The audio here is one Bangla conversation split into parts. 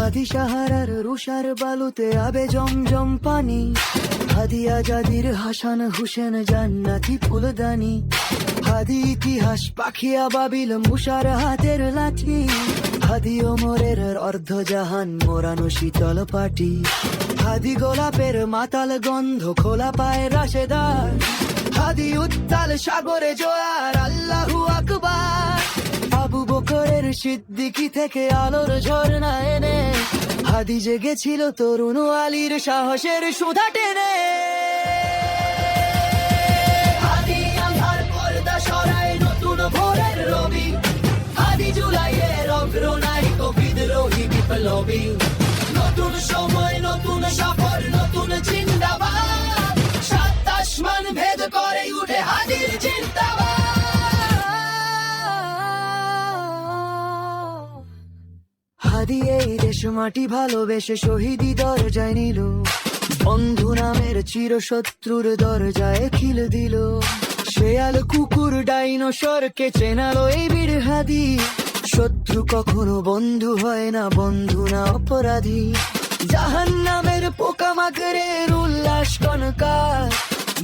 হাদি সাহারার রুষার বালুতে আবে জমজম পানি, হাদি আজাদির হাসান হুসেন জান্নাতি ফুলদানি, হাদি ইতিহাস পাখি আবাবিল মুসার হাতের লাঠি, হাদি ওমরের অর্ধজাহান মোরানো শীতল পাটি, হাদি গোলাপের মাতাল গন্ধ খোলা পায় রাশেদার, হাদি উত্তাল সাগরে জোয়ার আল্লাহু আকবার, আবু বকরের সিদ্দিকি থেকে আলোর ঝর্ণা এনে, হাদি জেগেছিল তরুণ আলীর সাহসের সুধা টেনে। হাদি আঁধার পর্দা সরায় নতুন ভোরের রবি, হাদি জুলাইয়ের অগ্রনায়ক বিদ্রোহী বিপ্লবী, নতুন সময় নতুন সফর নতুন জিন্দাবাদ, সাত আসমান ভেদ করে উঠে হাদির জিন্দাবাদ। হাদি এই দেশ মাটি ভালোবেসে শহীদি দরজায় নিল, বন্ধু নামের চিরশত্রুর দরজায় খিল দিল, শেয়াল কুকুর ডাইনোসরকে চেনালো এই বীর হাদি, শত্রু কখনো বন্ধু হয় না, বন্ধু না অপরাধী, জাহান্নামের পোকামাকড়ের উল্লাস কনকার,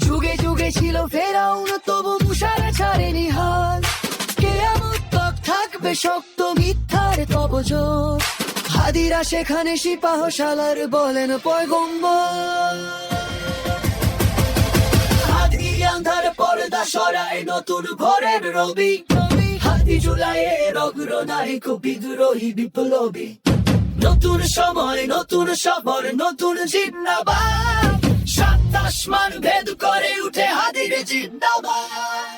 যুগে যুগে ছিল ফেরাউন তবু মুসারা ছাড়েনি হাল, কিয়ামত তক থাকবে শক্ত মিথ্যার কবজর, হাদিরা সেখানে সিপাহশালার বলেন পয়গম্বর। হাদি আঁধার পর্দা সরায় নতুন ভোরের রবি, হাদি জুলাইয়ের অগ্রনায়ক বিদ্রোহী বিপ্লবী, নতুন সময় নতুন সফর নতুন জিন্দাবাদ, সাত আসমান ভেদ করে উঠে হাদির জিন্দাবাদ।